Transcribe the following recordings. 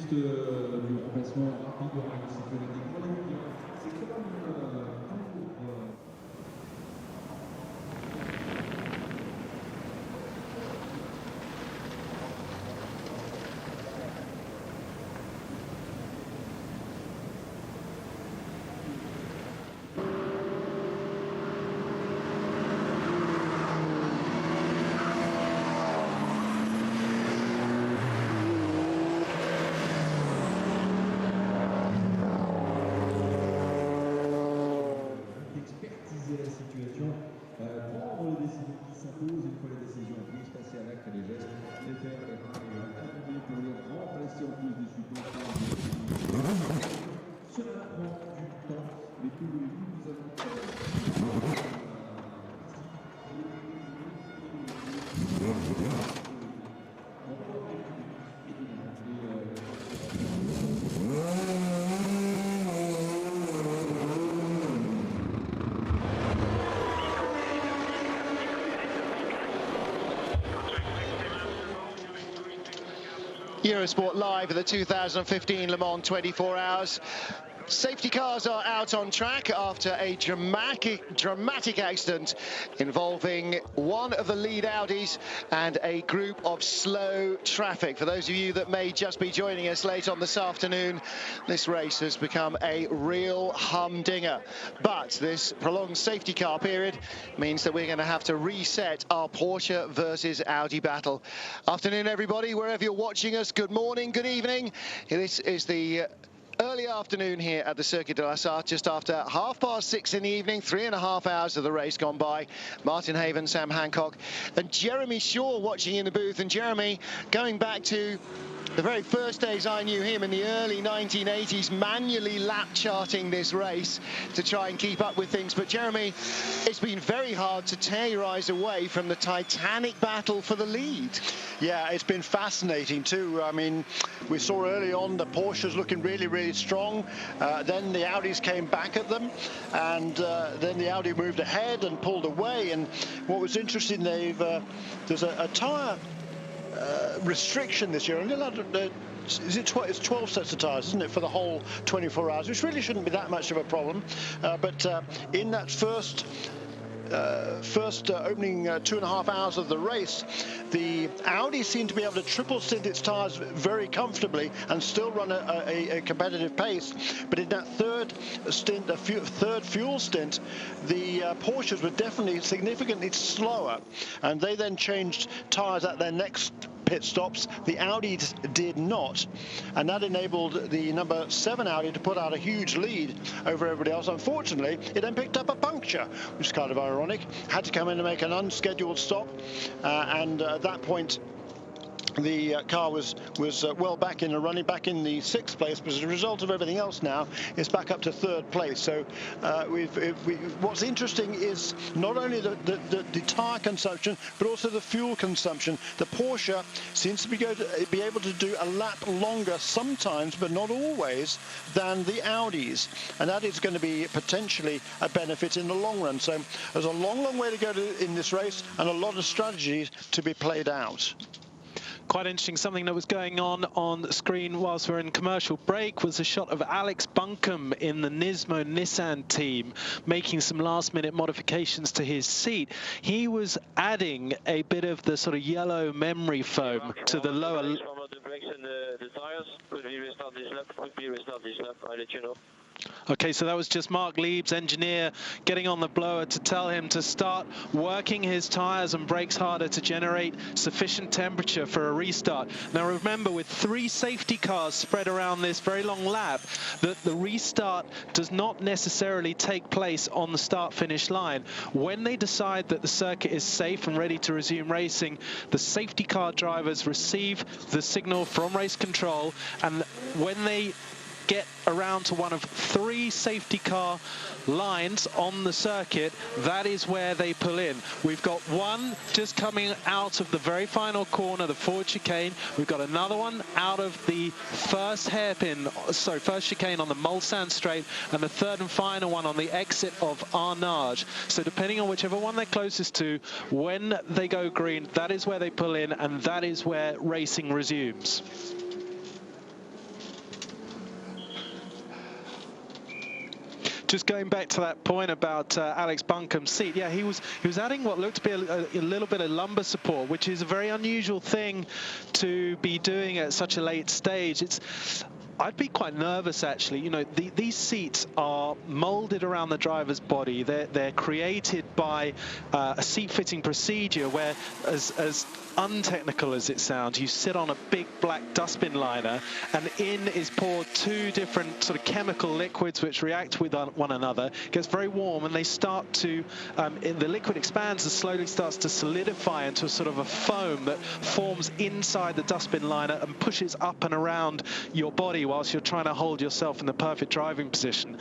juste du remplacement rapide de la sécurité pour les médias. C'est comme un groupe. Expertiser la situation, prendre les décisions qui s'imposent, une fois les décisions prises, passer à l'acte les gestes, les faire les attendre pour les remplacer en plus des suppôts. Cela prend du temps, mais que voulez-vous, nous avons Eurosport live at the 2015 Le Mans 24 Hours. Safety cars are out on track after a dramatic accident involving one of the lead Audis and a group of slow traffic. For those of you that may just be joining us late on this afternoon, this race has become a real humdinger. But this prolonged safety car period means that we're going to have to reset our Porsche versus Audi battle. Afternoon, everybody, wherever you're watching us. Good morning, good evening. This is the early afternoon here at the Circuit de la Sarthe, just after 6:30 in the evening, 3.5 hours of the race gone by. Martin Haven, Sam Hancock and Jeremy Shaw watching in the booth. And Jeremy, going back to the very first days I knew him in the early 1980s, manually lap charting this race to try and keep up with things. But Jeremy, it's been very hard to tear your eyes away from the titanic battle for the lead. Yeah, it's been fascinating too. I mean, we saw early on the Porsches looking really strong. Then the Audis came back at them, and then the Audi moved ahead and pulled away. And what was interesting, there's a tyre restriction this year. It's 12 sets of tyres, isn't it, for the whole 24 hours, which really shouldn't be that much of a problem. But in that first opening 2.5 hours of the race, the Audi seemed to be able to triple stint its tyres very comfortably and still run a competitive pace. But in that third fuel stint, the Porsches were definitely significantly slower, and they then changed tyres at their next pit stops. The Audis did not, and that enabled the number 7 Audi to put out a huge lead over everybody else. Unfortunately, it then picked up a puncture, which is kind of ironic. Had to come in and make an unscheduled stop, and at that point the car was well back in the running, back in the 6th place, but as a result of everything else now, it's back up to 3rd place. So what's interesting is not only the tyre consumption, but also the fuel consumption. The Porsche seems to be able to do a lap longer sometimes, but not always, than the Audis, and that is going to be potentially a benefit in the long run. So there's a long way to go in this race, and a lot of strategies to be played out. Quite interesting, something that was going on screen whilst we're in commercial break was a shot of Alex Buncombe in the Nismo Nissan team making some last-minute modifications to his seat. He was adding a bit of the sort of yellow memory foam to the lower... The brakes and the tires. Could we restart this lap? Could we restart this lap? I'll let you know. Okay, so that was just Mark Lieb's engineer getting on the blower to tell him to start working his tyres and brakes harder to generate sufficient temperature for a restart. Now remember, with 3 safety cars spread around this very long lap, that the restart does not necessarily take place on the start-finish line. When they decide that the circuit is safe and ready to resume racing, the safety car drivers receive the signal from race control, and when they get around to one of 3 safety car lines on the circuit, that is where they pull in. We've got one just coming out of the very final corner, the forward chicane. We've got another one out of the first chicane on the Mulsanne straight, and the third and final one on the exit of Arnage. So depending on whichever one they're closest to, when they go green, that is where they pull in, and that is where racing resumes. just going back to that point about Alex Bunkum's seat, yeah, he was adding what looked to be a little bit of lumbar support, which is a very unusual thing to be doing at such a late stage. I'd be quite nervous, actually. You know, these seats are molded around the driver's body. They're created by a seat-fitting procedure where, as untechnical as it sounds, you sit on a big black dustbin liner, and in is poured 2 different sort of chemical liquids which react with one another. It gets very warm, and they start to, the liquid expands and slowly starts to solidify into a sort of a foam that forms inside the dustbin liner and pushes up and around your body whilst you're trying to hold yourself in the perfect driving position.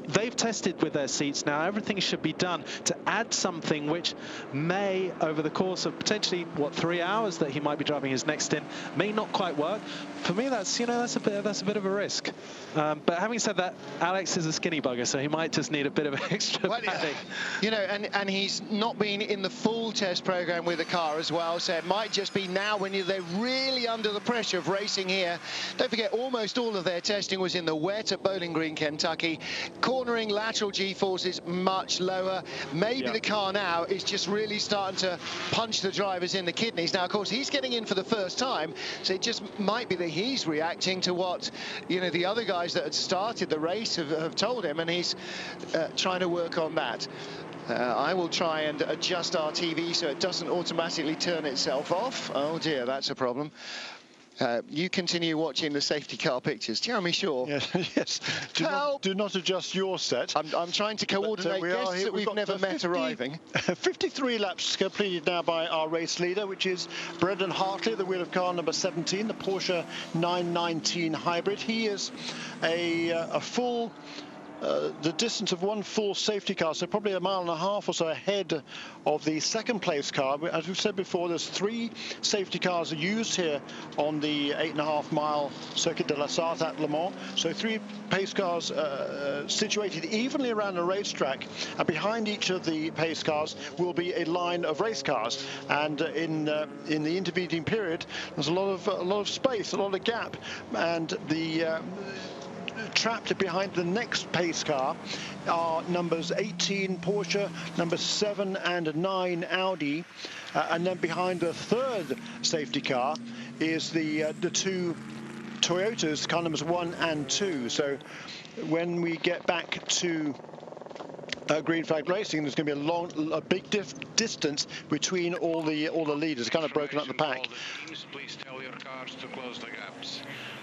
They've tested with their seats now. Everything should be done to add something which may, over the course of potentially, 3 hours that he might be driving his next stint, may not quite work. For me, that's a bit of a risk. But having said that, Alex is a skinny bugger, so he might just need a bit of extra padding. You know, and he's not been in the full test program with the car as well, so it might just be now when they're really under the pressure of racing here. Don't forget, almost all of their testing was in the wet at Bowling Green, Kentucky. Cornering, lateral G-forces much lower. Maybe the car now is just really starting to punch the drivers in the kidneys. Now, of course, he's getting in for the first time, so it just might be that he's reacting to what, you know, the other guys that had started the race have told him, and he's trying to work on that. I will try and adjust our TV so it doesn't automatically turn itself off. Oh dear, that's a problem. You continue watching the safety car pictures. Jeremy Shaw. Yes. Do not adjust your set. I'm trying to coordinate guests that we've never met arriving. 53 laps completed now by our race leader, which is Brendan Hartley, the wheel of car number 17, the Porsche 919 hybrid. He is a full... the distance of 1 full safety car, so probably 1.5 miles or so ahead of the second place car. As we've said before, there's 3 safety cars used here on the 8.5 mile Circuit de la Sarthe at Le Mans. So 3 pace cars situated evenly around the racetrack, and behind each of the pace cars will be a line of race cars. And in the intervening period, there's a lot of space, a lot of gap, and the trapped behind the next pace car are numbers 18 Porsche, number 7 and 9 Audi, and then behind the third safety car is the 2 Toyotas, car numbers 1 and 2. So when we get back to green flag racing, there's going to be a big distance between all the leaders, kind of broken up the pack. Please tell your cars to close the gaps.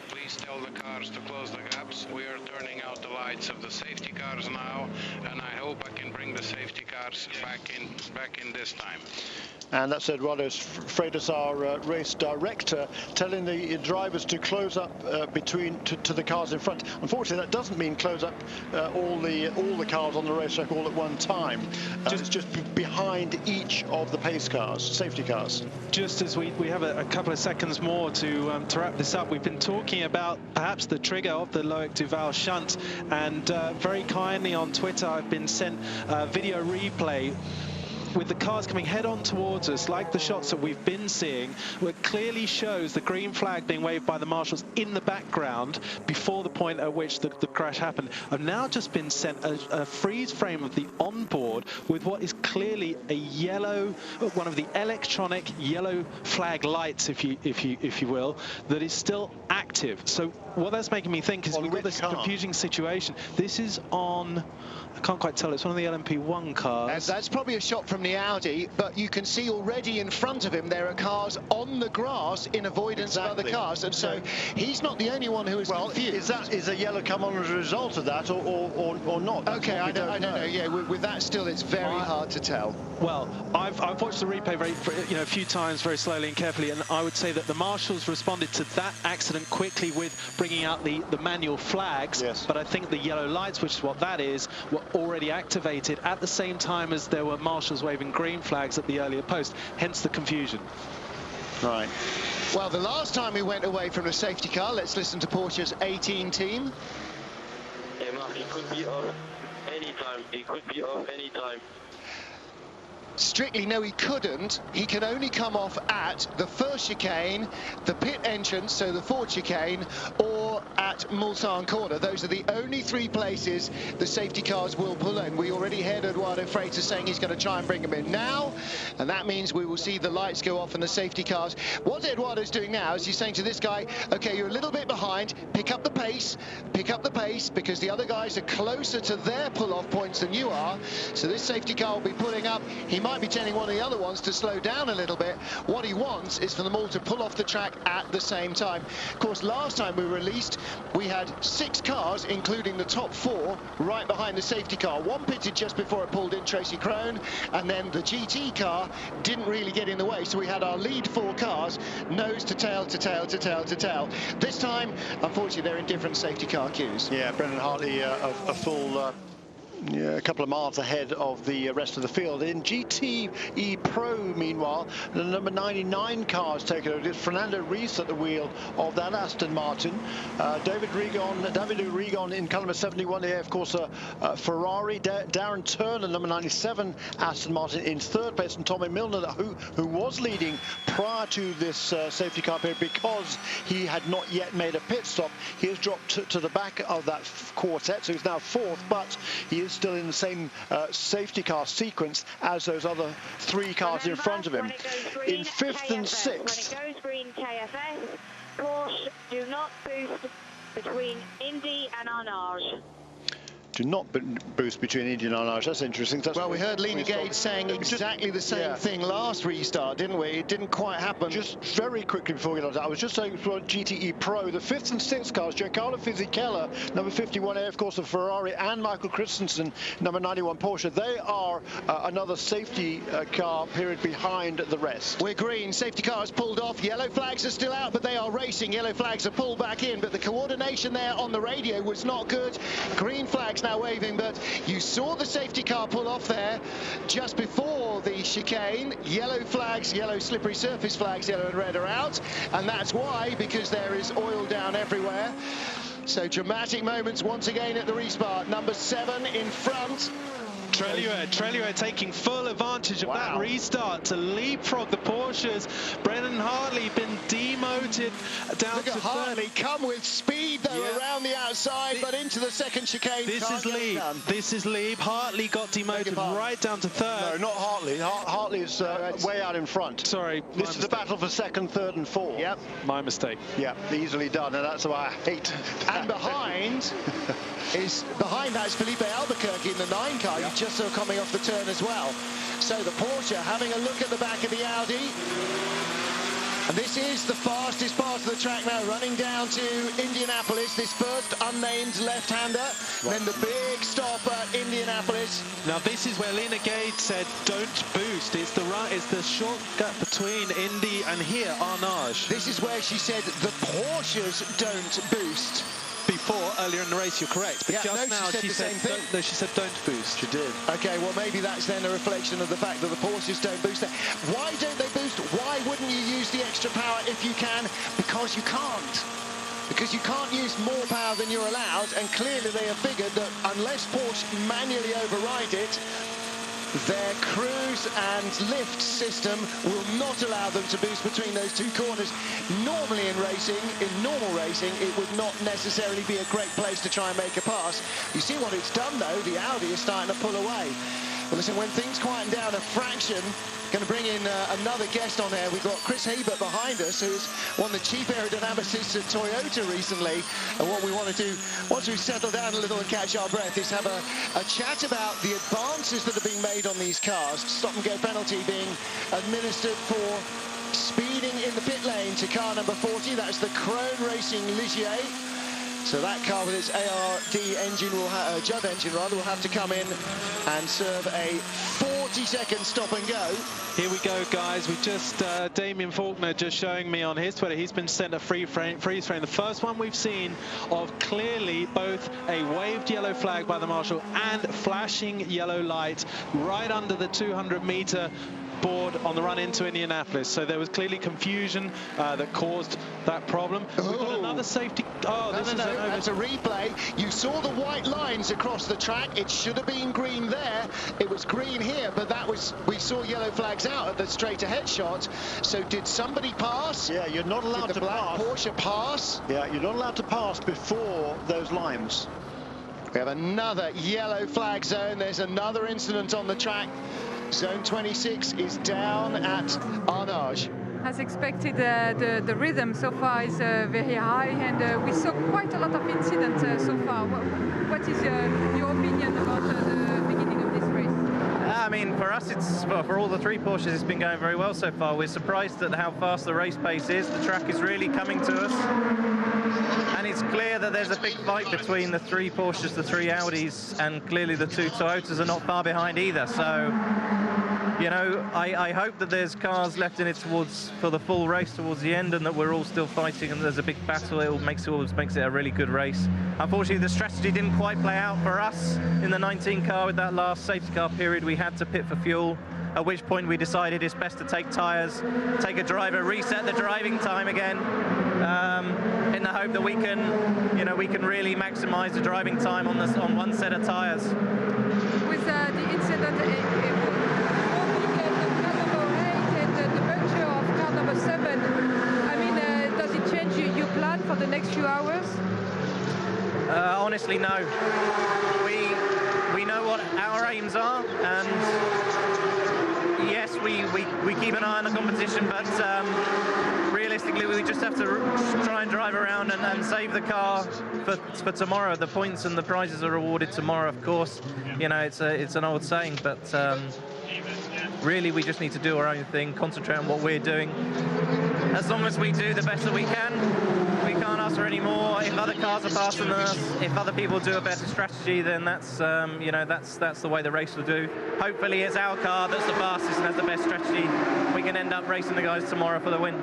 Please tell the cars to close the gaps. We are turning out the lights of the safety cars now, and I hope I can bring the safety cars back in this time. And that's Eduardo Freitas, our race director, telling the drivers to close up to the cars in front. Unfortunately, that doesn't mean close up all the cars on the racetrack all at one time. It's just behind each of the pace cars, safety cars. Just as we have a couple of seconds more to wrap this up, we've been talking about perhaps the trigger of the Loic Duval shunt, and very kindly on Twitter I've been sent a video replay with the cars coming head-on towards us, like the shots that we've been seeing, where it clearly shows the green flag being waved by the marshals in the background before the point at which the crash happened. I've now just been sent a freeze frame of the onboard with what is clearly a yellow, one of the electronic yellow flag lights, if you will, that is still active. So what that's making me think is we've got this confusing situation. This is on, I can't quite tell, it's one of the LMP1 cars. That's probably a shot from the Audi, but you can see already in front of him there are cars on the grass in avoidance of other cars, and so he's not the only one who is confused. Is a yellow come on as a result of that, or not? Okay, I don't know. Yeah, with that still, it's very hard to tell. Well, I've watched the replay a few times very slowly and carefully, and I would say that the marshals responded to that accident quickly with bringing out the manual flags. Yes. But I think the yellow lights, which is what that is, were already activated at the same time as there were marshals waving green flags at the earlier post, hence the confusion. Right. Well, the last time we went away from a safety car, let's listen to Porsche's 18 team. Hey, Mark, it could be off anytime. It could be off anytime. Strictly, no, he couldn't. He can only come off at the first chicane, the pit entrance, so the fourth chicane, or at Mulsanne corner. Those are the only three places the safety cars will pull in. We already heard Eduardo Freitas saying he's going to try and bring him in now, and that means we will see the lights go off in the safety cars. What Eduardo's doing now is he's saying to this guy, okay, you're a little bit behind, pick up the pace, because the other guys are closer to their pull-off points than you are. So this safety car will be pulling up. He might be telling one of the other ones to slow down a little bit. What he wants is for them all to pull off the track at the same time. Of course, last time we released, we had 6 cars, including the top 4, right behind the safety car. One pitted just before it pulled in, Tracy Crone, and then the GT car didn't really get in the way. So we had our lead 4 cars, nose to tail to tail to tail to tail. This time, unfortunately, they're in different safety car queues. Yeah, Brendan Hartley a full a couple of miles ahead of the rest of the field. In GTE Pro, meanwhile, the number 99 car has taken over. It's Fernando Reis at the wheel of that Aston Martin. David Rigon in car number 71 here, of course, Ferrari. Darren Turner, number 97, Aston Martin in third place, and Tommy Milner, who was leading prior to this safety car period because he had not yet made a pit stop. He has dropped to the back of that quartet, so he's now fourth, but he is still in the same safety car sequence as those other 3 cars in front of him. In 5th and 6th. When it goes green, KFS, Porsche do not boost between Indy and Arnage. Do not boost between Indy and Arnage. That's interesting. Well, we heard Lena Gage saying exactly the same thing last restart, didn't we? It didn't quite happen. Just very quickly before we get on to that, I was just saying for GTE Pro, the 5th and 6th cars, Giancarlo Fisichella, number 51, of course, of Ferrari, and Michael Christensen, number 91 Porsche. They are another safety car period behind the rest. We're green. Safety cars pulled off. Yellow flags are still out, but they are racing. Yellow flags are pulled back in, but the coordination there on the radio was not good. Green flags now waving, but you saw the safety car pull off there just before the chicane. Yellow flags, yellow slippery surface flags, yellow and red are out, and that's why, because there is oil down everywhere. So dramatic moments once again at the restart. Number 7 in front. Treluet taking full advantage of that restart to leapfrog the Porsches. Brendan Hartley been demoted down Look to at Hartley come with speed though around the outside, but into the second chicane. This is Lieb. This is Lieb. Hartley got demoted right down to 3rd. No, not Hartley. Hartley is way out in front. Sorry, this is the battle for 2nd, 3rd, and 4th. Yep, my mistake. Yeah, easily done, and that's why I hate. And behind that is Felipe Albuquerque in the 9 car. You just saw coming off the turn as well. So the Porsche having a look at the back of the Audi. And this is the fastest part of the track now, running down to Indianapolis, this first unnamed left-hander. Then the big stop at Indianapolis. Now this is where Lena Gage said, don't boost. It's the shortcut between Indy and here, Arnage. This is where she said the Porsches don't boost. Before, earlier in the race, you're correct. But just now she said she said don't boost. She did. Okay, well maybe that's then a reflection of the fact that the Porsches don't boost there. Why don't they boost? Why wouldn't you use the extra power if you can? Because you can't. Because you can't use more power than you're allowed, and clearly they have figured that unless Porsche manually override it, their cruise and lift system will not allow them to boost between those 2 corners. Normally in racing, in normal racing, it would not necessarily be a great place to try and make a pass. You see what it's done though, the Audi is starting to pull away. Well listen, when things quieten down a fraction, going to bring in another guest on there. We've got Chris Hebert behind us, who's won the chief aerodynamicist at Toyota recently. And what we want to do, once we settle down a little and catch our breath, is have a chat about the advances that are being made on these cars. Stop and go penalty being administered for speeding in the pit lane to car number 40. That's the Krone Racing Ligier. So that car with its ARD engine, Judd engine rather, will have to come in and serve a 40-second stop and go. Here we go, guys. We just, Damien Faulkner just showing me on his Twitter, he's been sent a freeze frame. The first one we've seen of clearly both a waved yellow flag by the marshal and flashing yellow light right under the 200-meter board on the run into Indianapolis. So there was clearly confusion that caused that problem. We've got another safety. Oh, That's a replay. You saw the white lines across the track. It should have been green there. It was green here, but we saw yellow flags out at the straight ahead shot. So did somebody pass? Yeah, you're not allowed to pass. Porsche pass? Yeah, you're not allowed to pass before those lines. We have another yellow flag zone. There's another incident on the track. Zone 26 is down at Arnage. As expected, the rhythm so far is very high, and we saw quite a lot of incidents so far. What is your opinion about the beginning of this race? I mean, for us, for all the three Porsches, it's been going very well so far. We're surprised at how fast the race pace is. The track is really coming to us. And it's clear that there's a big fight between the three Porsches, the three Audis, and clearly the two Toyotas are not far behind either. So, you know, I hope that there's cars left in it for the full race towards the end, and that we're all still fighting and there's a big battle. It makes it a really good race. Unfortunately, the strategy didn't quite play out for us in the 19 car with that last safety car period. We had to pit for fuel, at which point we decided it's best to take tyres, take a driver, reset the driving time again, in the hope that we can, you know, we can really maximise the driving time on one set of tyres. With the incident the puncture of car number 7, I mean, does it change your plan for the next few hours? Honestly, no. We know what our aims are, and yes, we keep an eye on the competition, but realistically, we just have to try and drive around and save the car for tomorrow. The points and the prizes are awarded tomorrow, of course. You know, it's an old saying, but really, we just need to do our own thing, concentrate on what we're doing. As long as we do the best that we can, we can't ask for any more. If other cars are faster than us, if other people do a better strategy, then that's you know, that's the way the race will do. Hopefully, it's our car that's the fastest and has the best strategy. We can end up racing the guys tomorrow for the win.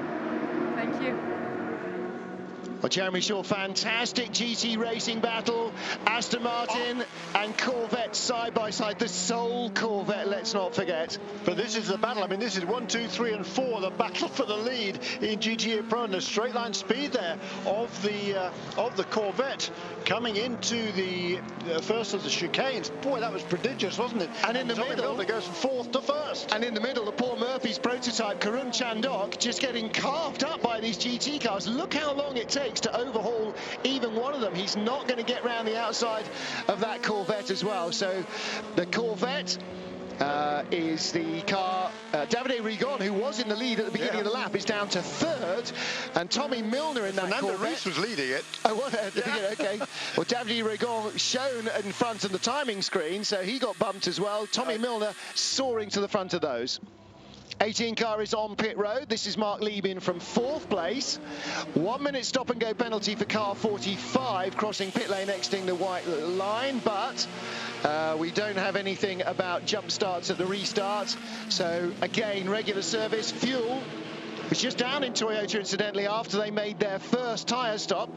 Thank you. Well, Jeremy Shaw, fantastic GT racing battle. Aston Martin and Corvette side by side. The sole Corvette, let's not forget. But this is the battle. I mean, this is 1, 2, 3, and 4. The battle for the lead in GTA Pro, and the straight line speed there of the Corvette coming into the first of the chicanes. Boy, that was prodigious, wasn't it? And in the middle, it goes from 4th to 1st. And in the middle, the Paul Murphy's prototype, Karun Chandok, just getting carved up by these GT cars. Look how long it takes to overhaul even one of them. He's not going to get round the outside of that Corvette as well. So the Corvette is the car. Davide Rigon, who was in the lead at the beginning of the lap, is down to 3rd, and Tommy Milner in that Fernando Corvette. Reis was leading it. Oh, what? Okay. Well, Davide Rigon shown in front of the timing screen, so he got bumped as well. Tommy Milner soaring to the front of those. 18 car is on pit road. This is Mark Liebin from 4th place. 1 minute stop and go penalty for car 45 crossing pit lane exiting the white line, but we don't have anything about jump starts at the restart. So again, regular service. Fuel was just down in Toyota, incidentally, after they made their first tyre stop.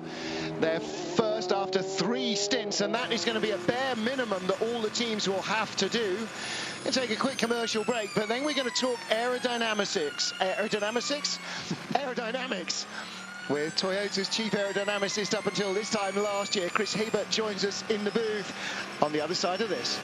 Their first after 3 stints, and that is going to be a bare minimum that all the teams will have to do. We'll take a quick commercial break, but then we're going to talk aerodynamics with Toyota's chief aerodynamicist up until this time last year. Chris Hebert joins us in the booth on the other side of this.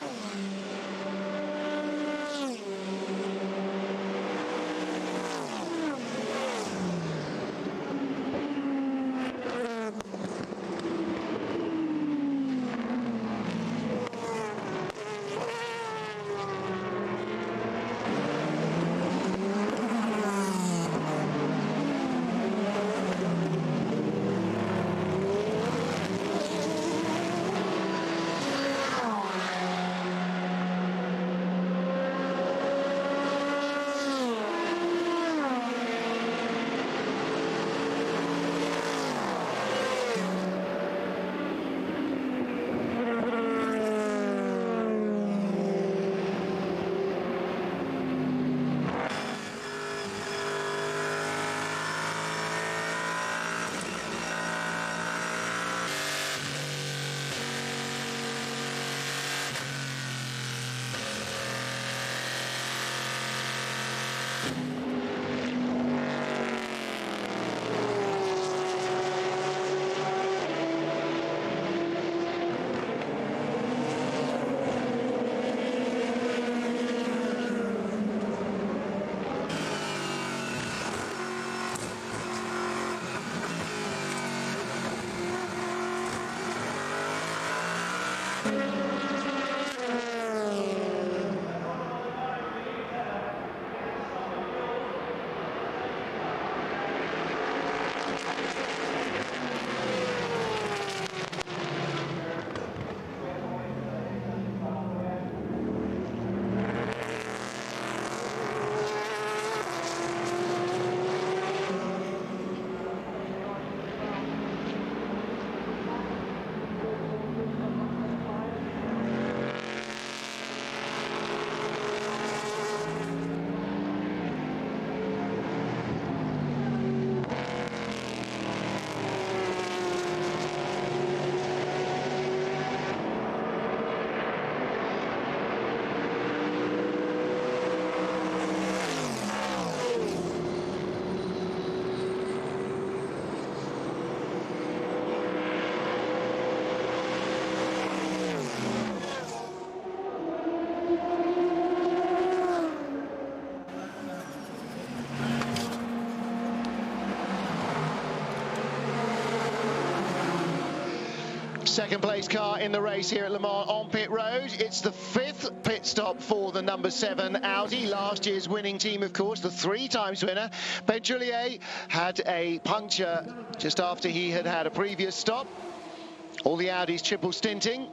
Second place car in the race here at Le Mans on pit road. It's the 5th pit stop for the number 7 Audi, last year's winning team, of course, the 3 times winner. Pedrolier had a puncture just after he had had a previous stop. All the Audis triple stinting.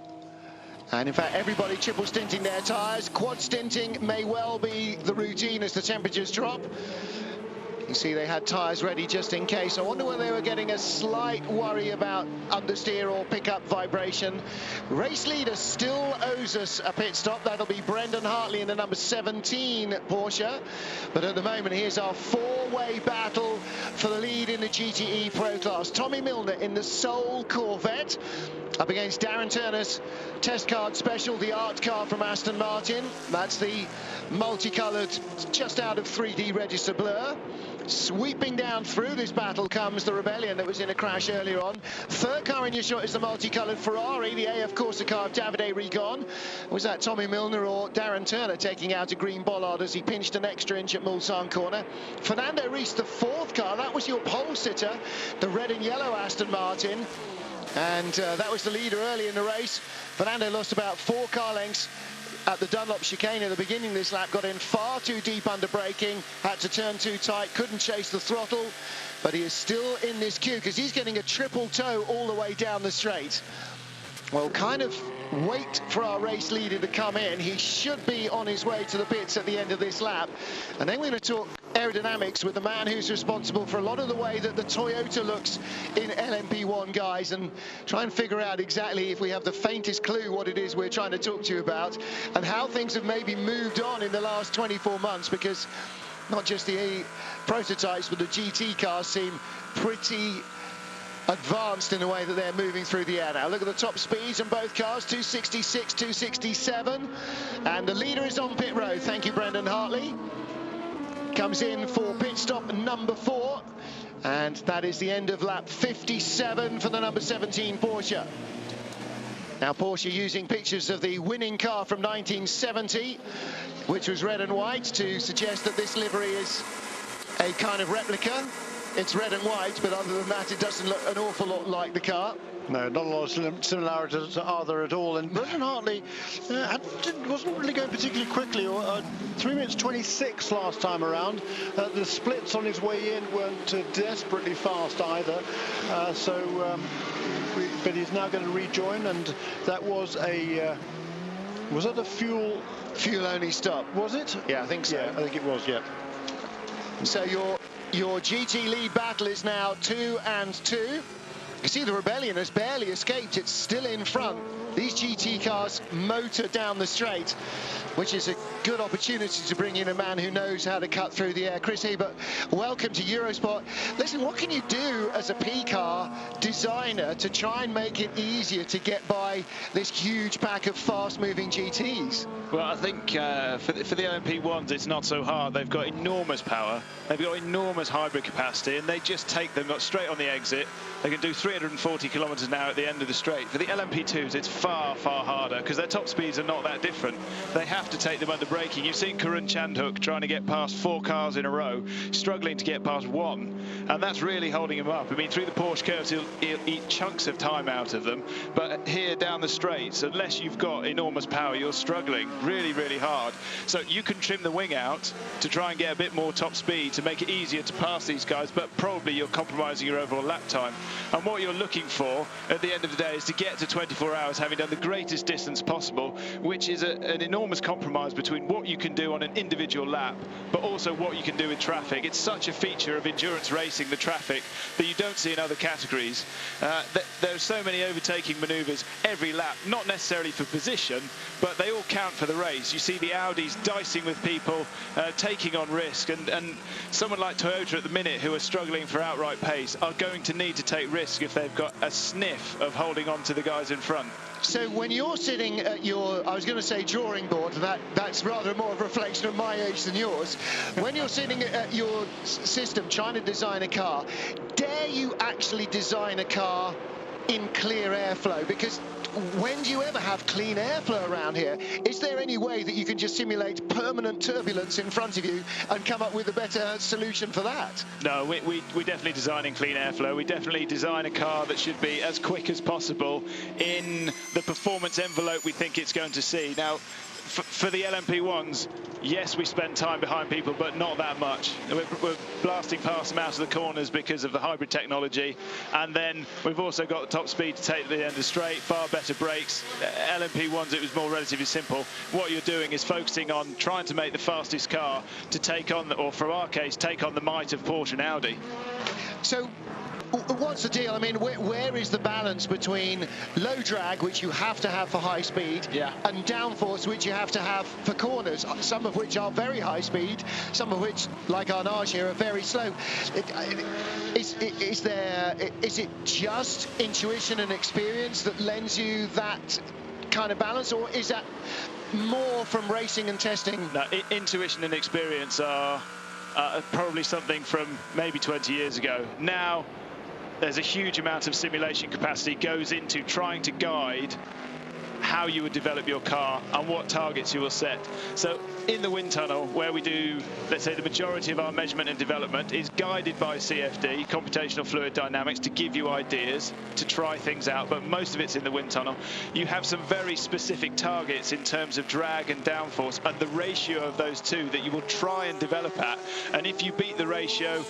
And in fact, everybody triple stinting their tyres. Quad stinting may well be the routine as the temperatures drop. You see they had tyres ready just in case. I wonder whether they were getting a slight worry about understeer or pickup vibration. Race leader still owes us a pit stop. That'll be Brendan Hartley in the number 17 Porsche. But at the moment, here's our 4-way battle for the lead in the GTE Pro Class. Tommy Milner in the Soul Corvette up against Darren Turner's test card special, the art car from Aston Martin. That's the multicoloured, just out of 3D register blur. Sweeping down through this battle comes the Rebellion that was in a crash earlier on. Third car in your shot is the multicoloured Ferrari, the AF Corsa car of Davide Rigon. Was that Tommy Milner or Darren Turner taking out a green bollard as he pinched an extra inch at Mulsanne corner? Fernando Rees, the 4th car, that was your pole sitter, the red and yellow Aston Martin. And that was the leader early in the race. Fernando lost about 4 car lengths at the Dunlop chicane at the beginning of this lap, got in far too deep under braking, had to turn too tight, couldn't chase the throttle, but he is still in this queue because he's getting a triple toe all the way down the straight. Well, kind of wait for our race leader to come in. He should be on his way to the pits at the end of this lap. And then we're going to talk aerodynamics with the man who's responsible for a lot of the way that the Toyota looks in LMP1, guys, and try and figure out exactly, if we have the faintest clue, what it is we're trying to talk to you about and how things have maybe moved on in the last 24 months, because not just the prototypes, but the GT cars seem pretty advanced in the way that they're moving through the air now. Look at the top speeds on both cars, 266, 267. And the leader is on pit road. Thank you, Brendan Hartley. Comes in for pit stop number 4. And that is the end of lap 57 for the number 17 Porsche. Now, Porsche using pictures of the winning car from 1970, which was red and white, to suggest that this livery is a kind of replica. It's red and white, but other than that, it doesn't look an awful lot like the car. No, not a lot of similarities are there at all. And Brendan Hartley wasn't really going particularly quickly. 3 minutes 26 last time around. The splits on his way in weren't desperately fast either. But he's now going to rejoin, and that was a fuel only stop? Was it? Yeah, I think so. Yeah, I think it was. Yeah. So your GT lead battle is now 2 and 2. You see the Rebellion has barely escaped. It's still in front. these GT cars motor down the straight, which is a good opportunity to bring in a man who knows how to cut through the air. Chris Hebert, welcome to Eurosport. Listen, what can you do as a P-car designer to try and make it easier to get by this huge pack of fast-moving GTs? Well, I think for the LMP1s, it's not so hard. They've got enormous power. They've got enormous hybrid capacity, and they just take them straight on the exit. They can do 340 kilometers an hour at the end of the straight. For the LMP2s, it's far, far harder because their top speeds are not that different. They have to take them under braking. You've seen Karun Chandhok trying to get past 4 cars in a row, struggling to get past 1, and that's really holding him up. I mean, through the Porsche curves, he'll eat chunks of time out of them, but here down the straights, unless you've got enormous power, you're struggling really, really hard. So you can trim the wing out to try and get a bit more top speed to make it easier to pass these guys, but probably you're compromising your overall lap time. And what you're looking for at the end of the day is to get to 24 hours having done the greatest distance possible, which is an enormous compromise between what you can do on an individual lap, but also what you can do with traffic. It's such a feature of endurance racing, the traffic, that you don't see in other categories. There are so many overtaking manoeuvres every lap, not necessarily for position, but they all count for the race. You see the Audis dicing with people, taking on risk, and someone like Toyota at the minute, who are struggling for outright pace, are going to need to take risk if they've got a sniff of holding on to the guys in front. So when you're sitting at your, I was going to say drawing board, that's rather more of a reflection of my age than yours. When you're sitting at your system trying to design a car, dare you actually design a car in clear airflow? Because when do you ever have clean airflow around here? Is there any way that you can just simulate permanent turbulence in front of you and come up with a better solution for that? No, we're definitely designing clean airflow. We definitely design a car that should be as quick as possible in the performance envelope we think it's going to see. Now, for the LMP1s, yes, we spend time behind people, but not that much. We're blasting past them out of the corners because of the hybrid technology, and then we've also got the top speed to take to the end of the straight, far better brakes. LMP1s, it was more relatively simple. What you're doing is focusing on trying to make the fastest car to take on, or for our case, take on the might of Porsche and Audi. So what's the deal? I mean, where is the balance between low drag, which you have to have for high speed, and downforce, which you have to have for corners, some of which are very high speed, some of which, like Arnage here, are very slow? Is it just intuition and experience that lends you that kind of balance, or is that more from racing and testing? No, intuition and experience are probably something from maybe 20 years ago. Now, there's a huge amount of simulation capacity goes into trying to guide how you would develop your car and what targets you will set. So in the wind tunnel, where we do, let's say, the majority of our measurement and development is guided by CFD, computational fluid dynamics, to give you ideas, to try things out, but most of it's in the wind tunnel. You have some very specific targets in terms of drag and downforce and the ratio of those two that you will try and develop at. And if you beat the ratio,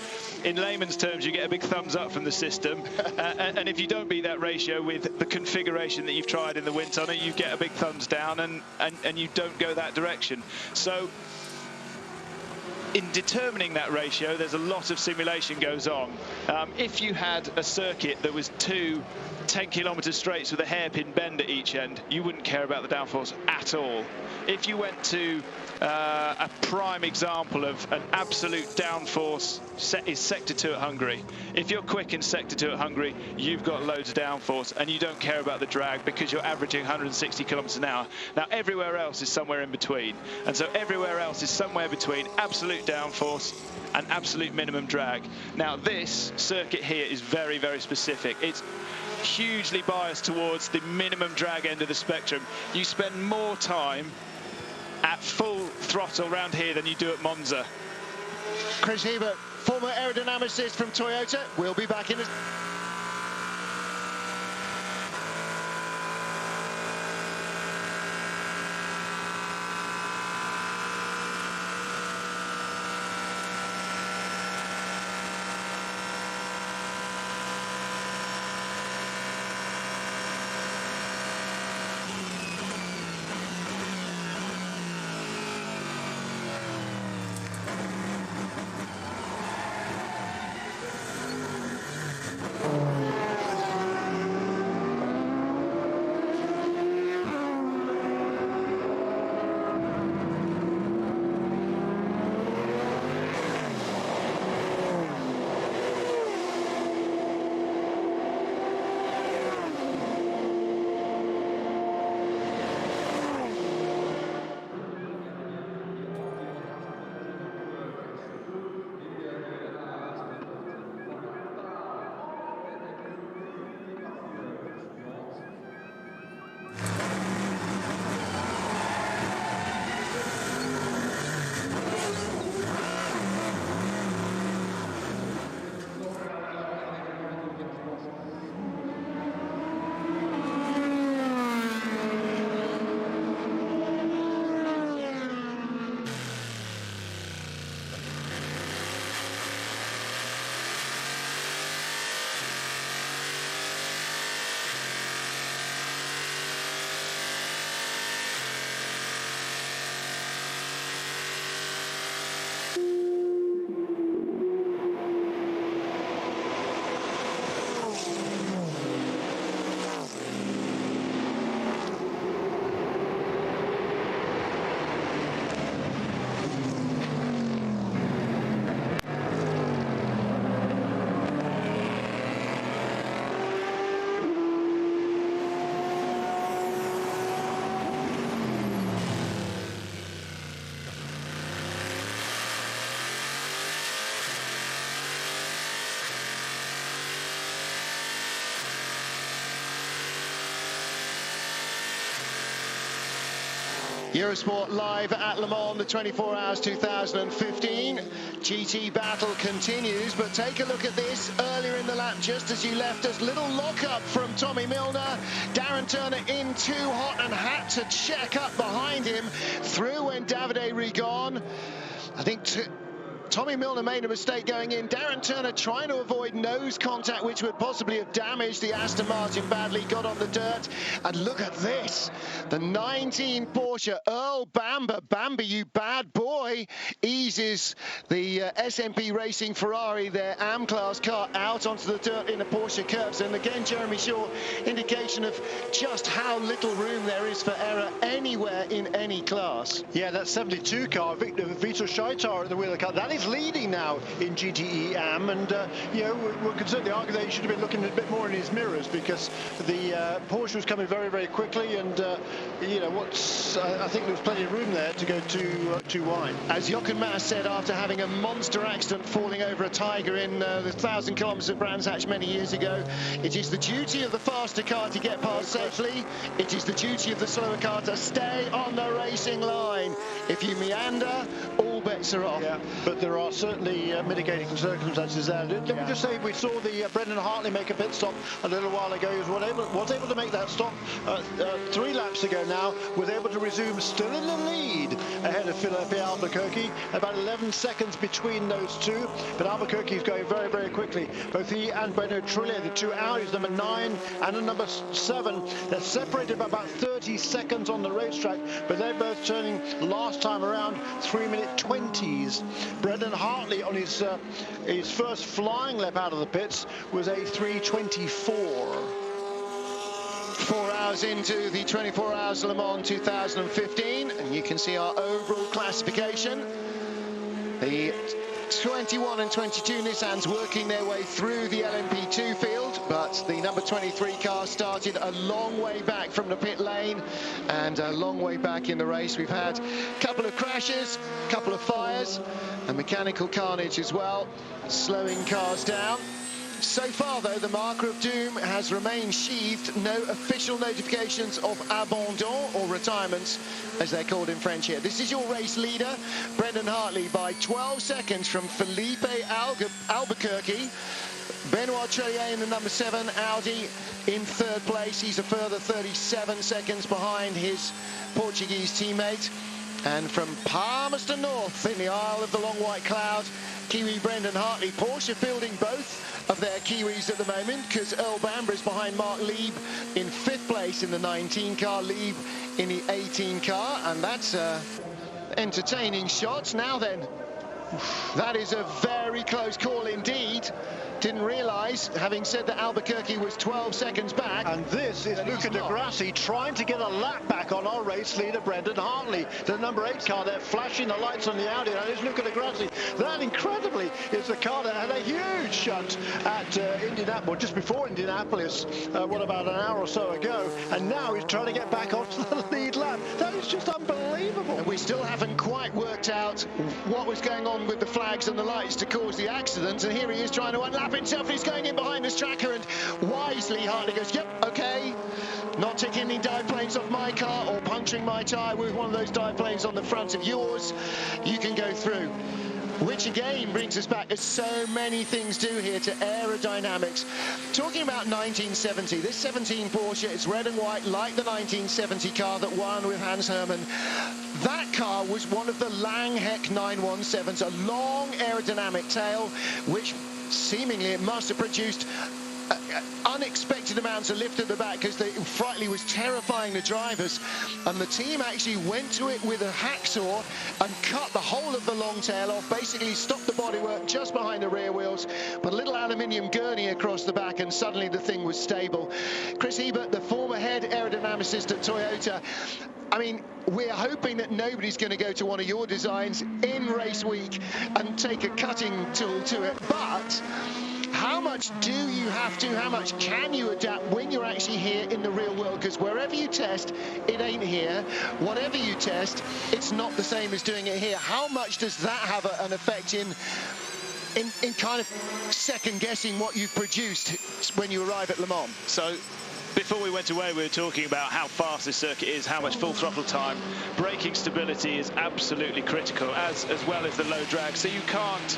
in layman's terms, you get a big thumbs up from the system. And if you don't beat that ratio with the configuration that you've tried in the wind tunnel, you get a big thumbs down, and you don't go that direction. So in determining that ratio, there's a lot of simulation goes on. If you had a circuit that was 2 10-kilometer straights with a hairpin bend at each end, you wouldn't care about the downforce at all. If you went to a prime example of an absolute downforce is Sector 2 at Hungary. If you're quick in Sector 2 at Hungary, you've got loads of downforce and you don't care about the drag because you're averaging 160 kilometers an hour. Now, everywhere else is somewhere in between. And so everywhere else is somewhere between absolute downforce and absolute minimum drag. Now, this circuit here is very, very specific. It's hugely biased towards the minimum drag end of the spectrum. You spend more time at full throttle around here than you do at Monza. Chris Hebert, former aerodynamicist from Toyota, will be back in a... Eurosport live at Le Mans, the 24 Hours 2015. GT battle continues, but take a look at this earlier in the lap, just as you left us. Little lock-up from Tommy Milner. Darren Turner in too hot and had to check up behind him. Through went Davide Rigon. I think Tommy Milner made a mistake going in. Darren Turner trying to avoid nose contact, which would possibly have damaged the Aston Martin badly, got on the dirt. And look at this, the 19 Porsche, Earl Bamber. Bamber, you bad boy, eases the SMP Racing Ferrari, their AM-class car, out onto the dirt in the Porsche curbs. And again, Jeremy Shaw, indication of just how little room there is for error anywhere in any class. Yeah, that 72 car, Vitor Scheitar at the wheel of the car, that is leading now in GTE AM, and you know, we could certainly argue that he should have been looking a bit more in his mirrors, because the Porsche was coming very, very quickly, and you know, I think there was plenty of room there to go too wide. As Jochen Mass said after having a monster accident falling over a tiger in the 1,000 kilometres at Brands Hatch many years ago, it is the duty of the faster car to get past safely. It is the duty of the slower car to stay on the racing line. If you meander, all bets are off. Yeah, but there are certainly mitigating circumstances there. Let me just say, we saw the Brendan Hartley make a pit stop a little while ago. He was able to make that stop 3 laps ago now, was able to resume still in the lead ahead of Felipe Albuquerque. About 11 seconds between those two, but Albuquerque is going very, very quickly. Both he and Breno Trulli, the two Audis, number 9 and the number 7, they're separated by about 30 seconds on the racetrack, but they're both turning last time around 3-minute 20s. Brendan Hartley on his first flying lap out of the pits was a 3:24. 4 hours into the 24 Hours Le Mans 2015, and you can see our overall classification. The 21 and 22 Nissans working their way through the LMP2 field, but the number 23 car started a long way back from the pit lane and a long way back in the race. We've had a couple of crashes, a couple of fires, and mechanical carnage as well, slowing cars down. So far, though, the marker of doom has remained sheathed. No official notifications of abandon, or retirements, as they're called in French here. This is your race leader, Brendan Hartley, by 12 seconds from Felipe Albuquerque. Benoit Trellier in the number 7 Audi in 3rd place. He's a further 37 seconds behind his Portuguese teammate. And from Palmerston North in the Isle of the Long White Cloud, Kiwi Brendan Hartley. Porsche fielding both of their Kiwis at the moment, because Earl Bamber is behind Mark Lieb in 5th place in the 19 car, Lieb in the 18 car, and that's entertaining shots. Now then, that is a very close call indeed. Didn't realise, having said that Albuquerque was 12 seconds back. And this is Luca Di Grassi trying to get a lap back on our race leader, Brendan Hartley. The number 8 car there, flashing the lights on the Audi. That is Luca Di Grassi. That, incredibly, is the car that had a huge shunt at Indianapolis, just before Indianapolis, about an hour or so ago. And now he's trying to get back onto the lead lap. That is just unbelievable. And we still haven't quite worked out what was going on with the flags and the lights to cause the accident. And here he is trying to unlap himself. He's going in behind this tracker, and wisely Hartley goes, yep, okay, not taking any dive planes off my car or puncturing my tyre with one of those dive planes on the front of yours. You can go through. Which again brings us back, as so many things do here, to aerodynamics. Talking about 1970, this 17 Porsche is red and white like the 1970 car that won with Hans Hermann. That car was one of the Langheck 917s, a long aerodynamic tail, which seemingly it must have produced unexpected amounts of lift at the back, because it frankly was terrifying the drivers, and the team actually went to it with a hacksaw and cut the whole of the long tail off, basically stopped the bodywork just behind the rear wheels, put a little aluminium gurney across the back, and suddenly the thing was stable. Chris Hebert, the former head aerodynamicist at Toyota, I mean, we're hoping that nobody's going to go to one of your designs in race week and take a cutting tool to it, but how much do you have to, how much can you adapt when you're actually here in the real world? Because wherever you test, it ain't here. Whatever you test, it's not the same as doing it here. How much does that have an effect in kind of second guessing what you've produced when you arrive at Le Mans? So Before we went away, we were talking about how fast this circuit is, how much full throttle time. Braking stability is absolutely critical, as well as the low drag. So you can't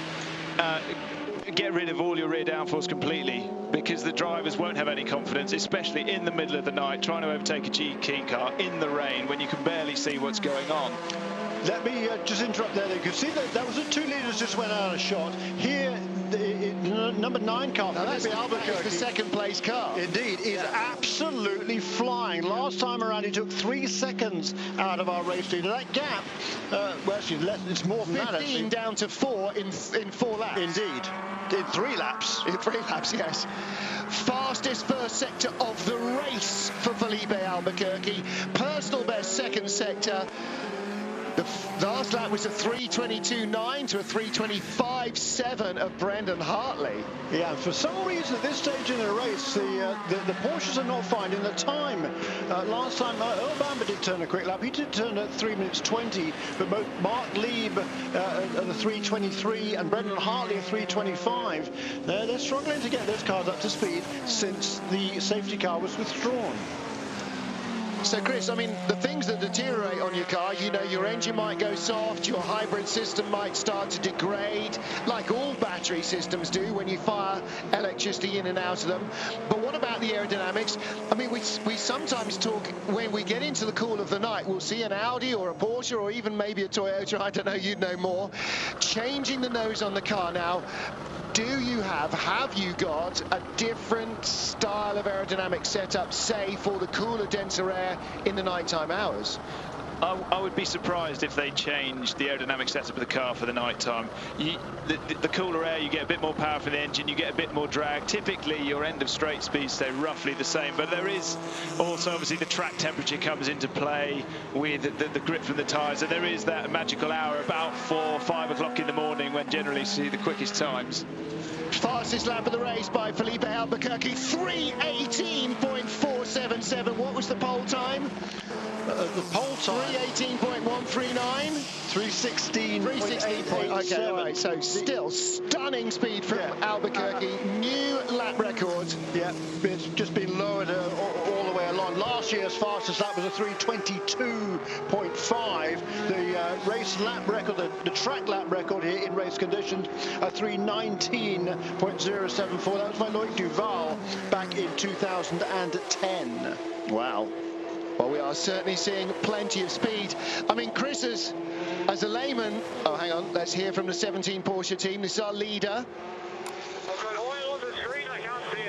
get rid of all your rear downforce completely, because the drivers won't have any confidence, especially in the middle of the night, trying to overtake a GT car in the rain when you can barely see what's going on. Let me just interrupt there. You can see that was the 2 litres just went out of shot. Here, the number 9 car, that's the second place car. Indeed, is absolutely flying. Last time around, he took 3 seconds out of our race leader. That gap, well, actually, it's more than that. 15 down to 4 in 4 laps. Indeed. In 3 laps. In 3 laps, yes. Fastest first sector of the race for Felipe Albuquerque. Personal best second sector. The last lap was a 3:22.9 to a 3:25.7 of Brendan Hartley. Yeah, for some reason at this stage in the race, the Porsches are not finding the time. Last time, Earl Bamber did turn a quick lap. He did turn at 3 minutes 20, but both Mark Lieb at the 3:23 and Brendan Hartley at 3:25. They're struggling to get those cars up to speed since the safety car was withdrawn. So, Chris, I mean, the things that deteriorate on your car, you know, your engine might go soft, your hybrid system might start to degrade, like all battery systems do when you fire electricity in and out of them. But what about the aerodynamics? I mean, we sometimes talk, when we get into the cool of the night, we'll see an Audi or a Porsche or even maybe a Toyota, I don't know, you'd know more, changing the nose on the car. Now, have you got a different style of aerodynamic setup, say, for the cooler, denser air in the nighttime hours? I would be surprised if they changed the aerodynamic setup of the car for the night time. The cooler air, you get a bit more power from the engine, you get a bit more drag. Typically, your end of straight speeds stay roughly the same, but there is also, obviously, the track temperature comes into play with the grip from the tyres, and there is that magical hour about 4, 5 o'clock in the morning when generally you see the quickest times. Fastest lap of the race by Felipe Albuquerque, 3:18.477. What was the pole time? The pole time 3:18.139. 3:16.8. Okay, right. So still stunning speed from Albuquerque. New lap record. Yeah, it's just been lowered all the way along. Last year's fastest lap was a 3:22.5. The race lap record, the track lap record here in race conditions, a 3:19.074. That was by Loic Duval back in 2010. Wow. Well, we are certainly seeing plenty of speed. I mean, Chris, as a layman... Oh, hang on. Let's hear from the 17 Porsche team. This is our leader. I've got oil on the screen. I can't see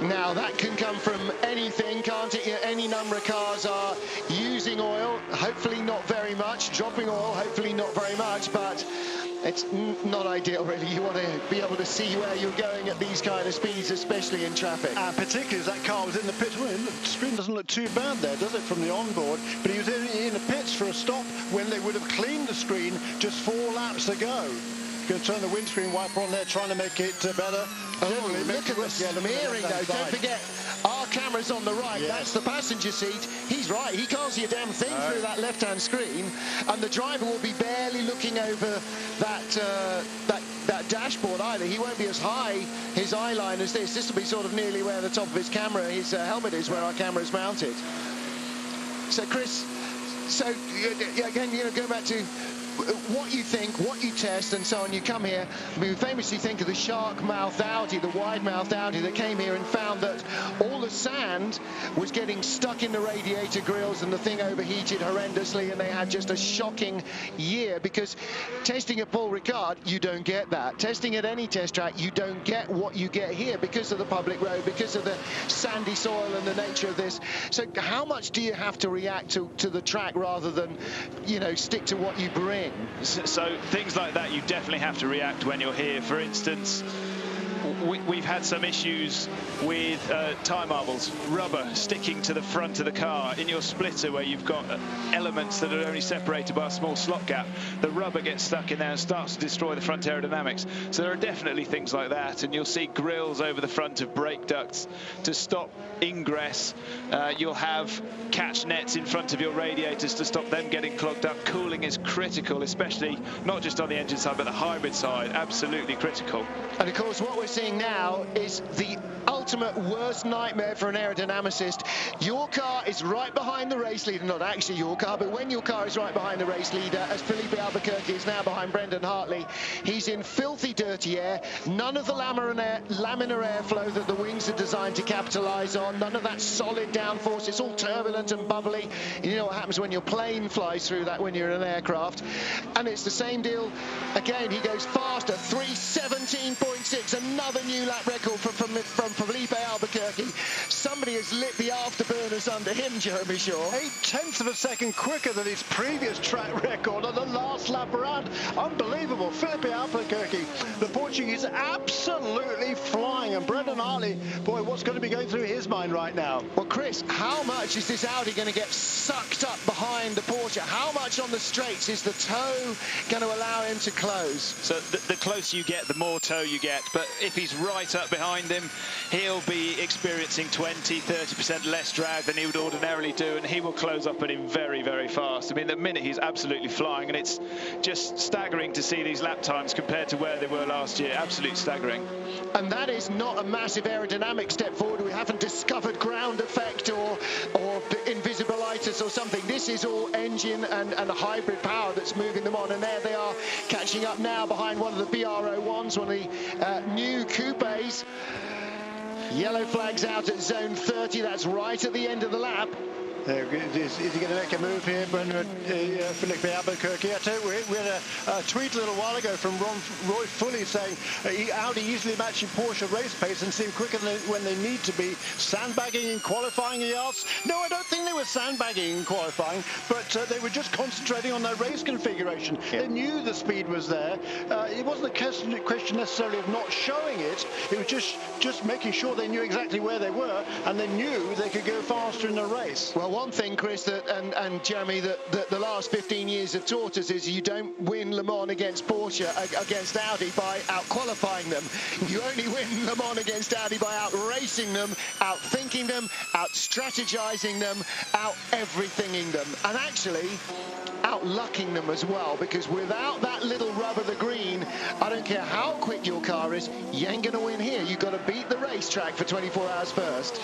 it. Now, that can come from anything, can't it? Any number of cars are using oil. Hopefully not very much. Dropping oil, hopefully not very much. But... it's not ideal, really. You want to be able to see where you're going at these kind of speeds, especially in traffic. And particularly as that car was in the pits. Well, the screen doesn't look too bad there, does it, from the onboard? But he was in the pits for a stop when they would have cleaned the screen just 4 laps to go. Going to turn the windscreen wiper on there, trying to make it better. Oh, look at the smearing, though. Don't forget, our camera's on the right. Yeah. That's the passenger seat. He's right. He can't see a damn thing through that left-hand screen. And the driver will be barely looking over that dashboard either. He won't be as high, his eye line, as this. This will be sort of nearly where the top of his camera, his helmet is, where our camera is mounted. So, Chris, again, you know, go back to what you think, what you test, and so on. You come here. I mean, we famously think of the shark-mouthed Audi, the wide-mouthed Audi that came here and found that all the sand was getting stuck in the radiator grills and the thing overheated horrendously, and they had just a shocking year, because testing at Paul Ricard, you don't get that. Testing at any test track, you don't get what you get here because of the public road, because of the sandy soil and the nature of this. So how much do you have to react to the track rather than, you know, stick to what you bring? So things like that, you definitely have to react when you're here. For instance, we've had some issues with tyre marbles, rubber sticking to the front of the car. In your splitter, where you've got elements that are only separated by a small slot gap, the rubber gets stuck in there and starts to destroy the front aerodynamics. So there are definitely things like that, and you'll see grills over the front of brake ducts to stop ingress. You'll have catch nets in front of your radiators to stop them getting clogged up. Cooling is critical, especially not just on the engine side, but the hybrid side, absolutely critical. And of course, what we're seeing happening now is the ultimate worst nightmare for an aerodynamicist. Your car is right behind the race leader, not actually your car, but when your car is right behind the race leader, as Felipe Albuquerque is now behind Brendan Hartley, he's in filthy dirty air, none of the laminar airflow that the wings are designed to capitalise on, none of that solid downforce, it's all turbulent and bubbly. You know what happens when your plane flies through that when you're in an aircraft. And it's the same deal again, he goes faster, 3:17.6, another new lap record from Felipe Albuquerque. Somebody has lit the afterburners under him, Jeremy Shaw. 0.8 of a second quicker than his previous track record on the last lap around. Unbelievable. Felipe Albuquerque, the Portuguese, absolutely flying. And Brendan Hartley, boy, what's going to be going through his mind right now? Well, Chris, how much is this Audi going to get sucked up behind the Porsche? How much on the straights is the toe going to allow him to close? So the closer you get, the more toe you get. But if he's right up behind him, he'll be experiencing 20-30% less drag than he would ordinarily do, and he will close up at him very, very fast. I mean, at the minute he's absolutely flying, and it's just staggering to see these lap times compared to where they were last year. Absolutely staggering. And that is not a massive aerodynamic step forward. We haven't discovered ground effect or invisibilitis or something. This is all engine and hybrid power that's moving them on, and there they are catching up now behind one of the BR01s, one of the new coupes. Yellow flags out at zone 30. That's right at the end of the lap. Is he going to make a move here, Felipe Albuquerque? I tell you, we had a tweet a little while ago from Roy Fully saying Audi easily matching Porsche race pace and seem quicker than when they need to be. Sandbagging in qualifying, he asks. No, I don't think they were sandbagging in qualifying, but they were just concentrating on their race configuration. Yeah. They knew the speed was there. It wasn't a question necessarily of not showing it. It was just making sure they knew exactly where they were, and they knew they could go faster in the race. Well, one thing, Chris, and Jeremy, that the last 15 years have taught us is you don't win Le Mans against Porsche, against Audi, by out-qualifying them. You only win Le Mans against Audi by out-racing them, out-thinking them, out-strategizing them, out-everythinging them, and actually out-lucking them as well, because without that little rub of the green, I don't care how quick your car is, you ain't going to win here. You've got to beat the racetrack for 24 hours first.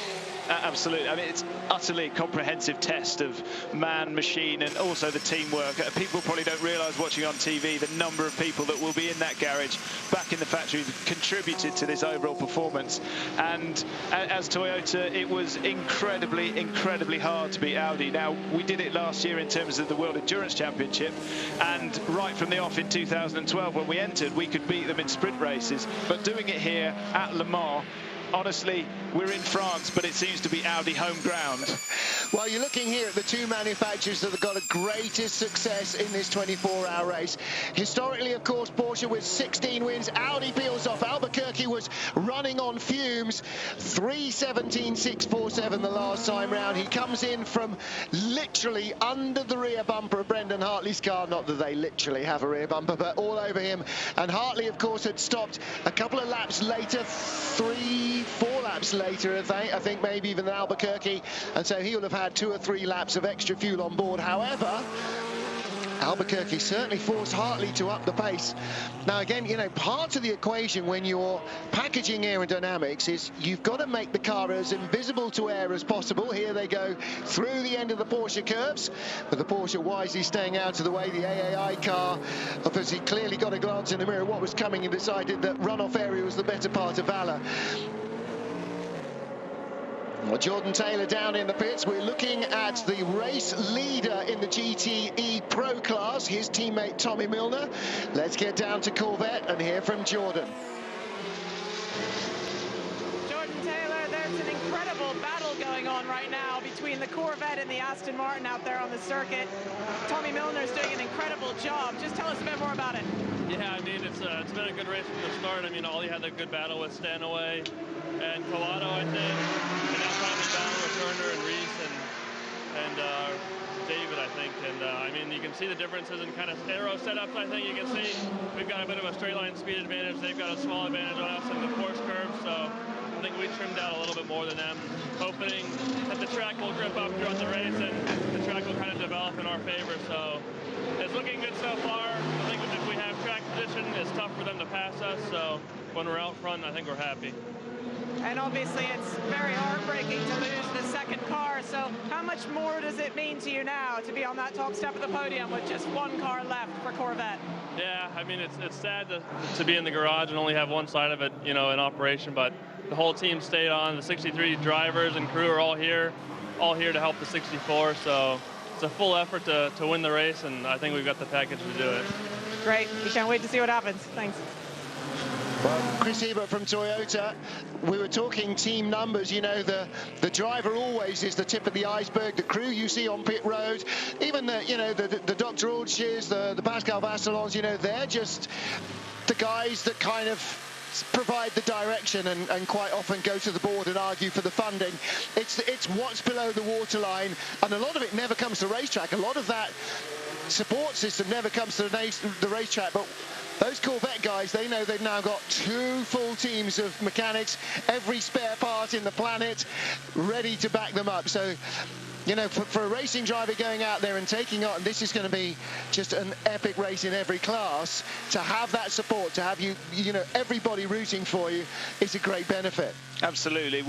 Absolutely. I mean, it's utterly comprehensive test of man, machine, and also the teamwork. People probably don't realise watching on TV the number of people that will be in that garage back in the factory who've contributed to this overall performance. And as Toyota, it was incredibly, incredibly hard to beat Audi. Now, we did it last year in terms of the World Endurance Championship, and right from the off in 2012 when we entered, we could beat them in sprint races. But doing it here at Le Mans, honestly, we're in France, but it seems to be Audi home ground. Well, you're looking here at the two manufacturers that have got the greatest success in this 24-hour race. Historically, of course, Porsche with 16 wins. Audi peels off. Albuquerque was running on fumes. 3:17.647 the last time round. He comes in from literally under the rear bumper of Brendan Hartley's car. Not that they literally have a rear bumper, but all over him. And Hartley, of course, had stopped a couple of laps later, 3-4 laps later, I think maybe even than Albuquerque, and so he will have had 2 or 3 laps of extra fuel on board. However, Albuquerque certainly forced Hartley to up the pace. Now again, you know, part of the equation when you're packaging aerodynamics is you've got to make the car as invisible to air as possible. Here they go through the end of the Porsche curves, but the Porsche wisely staying out of the way. The AAI car obviously clearly got a glance in the mirror what was coming and decided that runoff area was the better part of valor. Well, Jordan Taylor down in the pits. We're looking at the race leader in the GTE Pro class, his teammate Tommy Milner. Let's get down to Corvette and hear from Jordan. Jordan Taylor, there's an incredible battle going on right now between the Corvette and the Aston Martin out there on the circuit. Tommy Milner's doing an incredible job. Just tell us a bit more about it. Yeah, I mean, it's been a good race from the start. I mean, Ollie had a good battle with Stanaway and Collado, I think, and now finally battle with Turner and Reese and David, I think. And I mean, you can see the differences in kind of aero setups. I think you can see we've got a bit of a straight line speed advantage. They've got a small advantage on us in the force curve. So I think we trimmed out a little bit more than them, hoping that the track will grip up throughout the race and the track will kind of develop in our favor. So it's looking good so far. I think if we have track position it's tough for them to pass us, so when we're out front, I think we're happy. And obviously it's very heartbreaking to lose the second car, so how much more does it mean to you now to be on that top step of the podium with just one car left for Corvette? Yeah, I mean, it's sad to be in the garage and only have one side of it, you know, in operation, but the whole team stayed on. The 63 drivers and crew are all here to help the 64, so it's a full effort to win the race, and I think we've got the package to do it. Great, we can't wait to see what happens. Thanks. Well, Chris Hebert from Toyota, we were talking team numbers. You know, the driver always is the tip of the iceberg. The crew you see on pit road, even the Dr. Aldshirs, the Pascal Vassalons, you know, they're just the guys that kind of provide the direction and quite often go to the board and argue for the funding. It's what's below the waterline, and a lot of it never comes to the racetrack. A lot of that support system never comes to the racetrack, but those Corvette guys, they know they've now got 2 full teams of mechanics, every spare part in the planet, ready to back them up. So, you know, for a racing driver going out there and taking on, this is going to be just an epic race in every class, to have that support, to have you know, everybody rooting for you is a great benefit. Absolutely.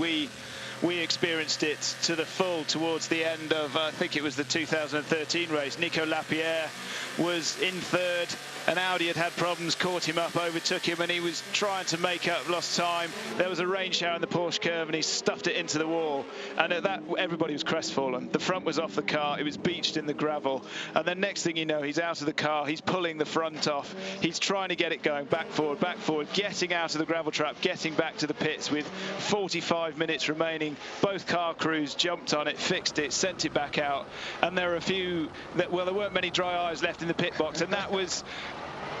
We experienced it to the full towards the end of, I think it was the 2013 race. Nico Lapierre was in third. An Audi had problems, caught him up, overtook him, and he was trying to make up lost time. There was a rain shower in the Porsche curve, and he stuffed it into the wall. And at that, everybody was crestfallen. The front was off the car. It was beached in the gravel. And then next thing you know, he's out of the car. He's pulling the front off. He's trying to get it going back forward, getting out of the gravel trap, getting back to the pits with 45 minutes remaining. Both car crews jumped on it, fixed it, sent it back out. And there were a few that, well, there weren't many dry eyes left in the pit box, and that was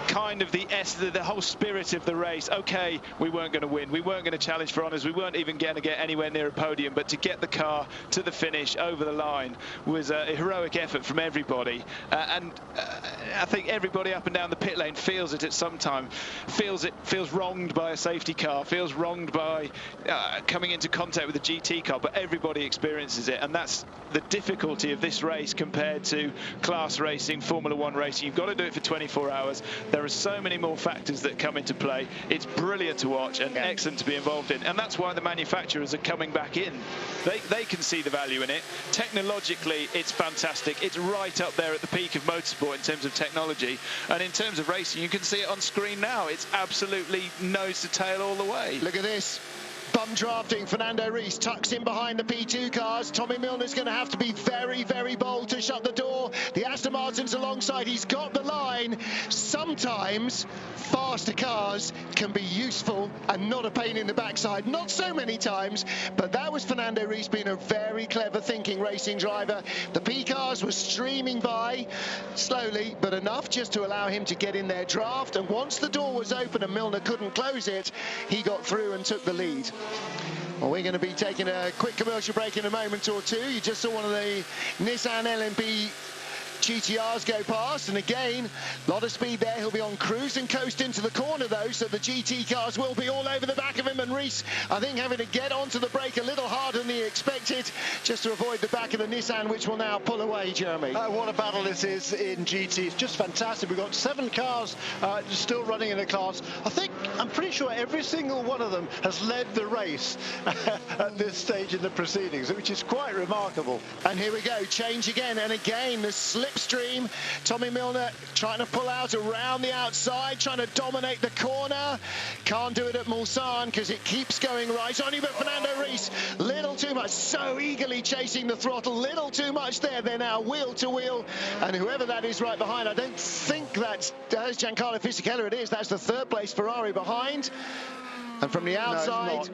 kind of the whole spirit of the race. Okay, we weren't going to win, we weren't going to challenge for honours, we weren't even going to get anywhere near a podium, but to get the car to the finish over the line was a heroic effort from everybody, and I think everybody up and down the pit lane feels it at some time, feels wronged by a safety car, feels wronged by coming into contact with a GT car, but everybody experiences it, and that's the difficulty of this race compared to class racing, Formula 1 racing. You've got to do it for 24 hours. There are so many more factors that come into play. It's brilliant to watch and excellent to be involved in, and that's why the manufacturers are coming back in. They can see the value in it. Technologically, it's fantastic. It's right up there at the peak of motorsport in terms of technology, and in terms of racing, you can see it on screen now. It's absolutely nose to tail all the way. Look at this. Bum drafting, Fernando Reis tucks in behind the P2 cars. Tommy Milner's going to have to be very, very bold to shut the door. The Aston Martin's alongside. He's got the line. Sometimes faster cars can be useful and not a pain in the backside. Not so many times, but that was Fernando Reis being a very clever thinking racing driver. The P cars were streaming by slowly, but enough just to allow him to get in their draft. And once the door was open and Milner couldn't close it, he got through and took the lead. Well, we're going to be taking a quick commercial break in a moment or two. You just saw one of the Nissan LMP GTRs go past, and again, a lot of speed there. He'll be on cruise and coast into the corner though, so the GT cars will be all over the back of him, and Reis, I think, having to get onto the brake a little harder than he expected just to avoid the back of the Nissan, which will now pull away. Jeremy, what a battle this is in GT. It's just fantastic. We've got 7 cars still running in the class. I'm pretty sure every single one of them has led the race at this stage in the proceedings, which is quite remarkable. And here we go, change again and again. The slipstream. Tommy Milner trying to pull out around the outside, trying to dominate the corner. Can't do it at Mulsanne because it keeps going right on you, but Fernando Reis, little too much, so eagerly chasing the throttle, little too much there. They're now wheel to wheel, and whoever that is right behind, I don't think that's Giancarlo Fisichella. It is. That's the 3rd place Ferrari behind. And from the outside,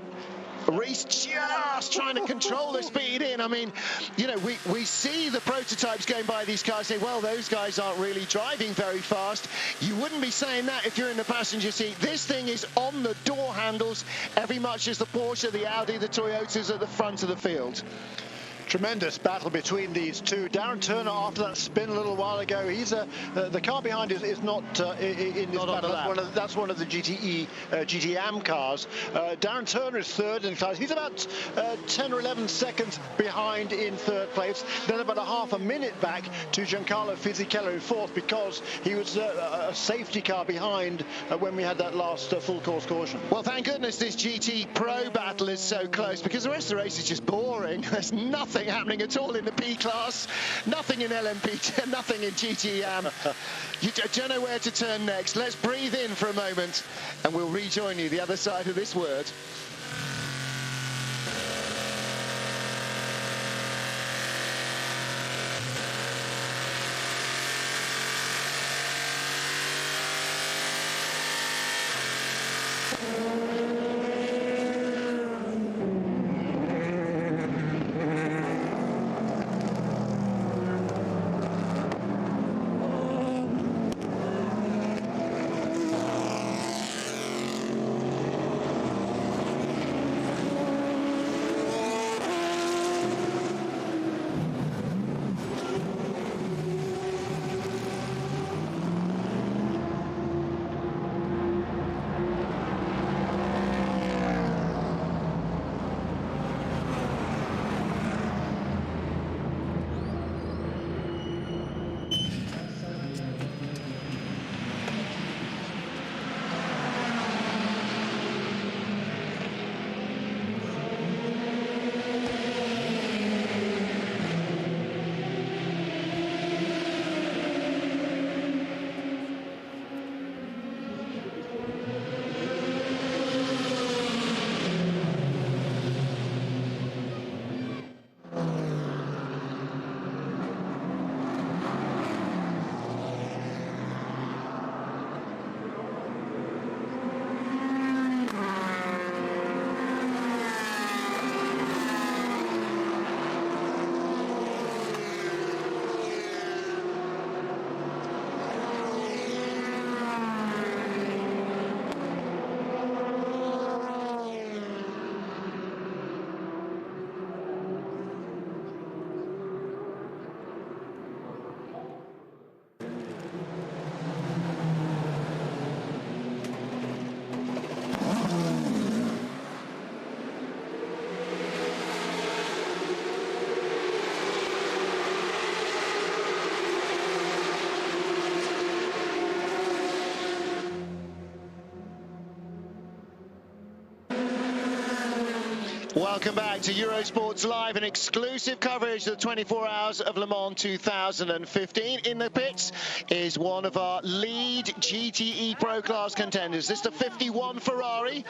Reis just trying to control the speed in. I mean, you know, we see the prototypes going by these cars, say, well, those guys aren't really driving very fast. You wouldn't be saying that if you're in the passenger seat. This thing is on the door handles every much as the Porsche, the Audi, the Toyotas at the front of the field. Tremendous battle between these two. Darren Turner, after that spin a little while ago, he's the car behind is not in this battle. That's one of the GTM cars. Darren Turner is third in the class. He's about 10 or 11 seconds behind in third place. Then about a half a minute back to Giancarlo Fisichella in fourth, because he was a safety car behind when we had that last full course caution. Well, thank goodness this GT Pro battle is so close, because the rest of the race is just boring. There's nothing happening at all in the P class, nothing in LMP, nothing in GTM. You don't know where to turn next. Let's breathe in for a moment and we'll rejoin you the other side of this word. Welcome back to Eurosports Live, an exclusive coverage of the 24 Hours of Le Mans 2015. In the pits is one of our lead GTE Pro Class contenders. This is the 51 Ferrari.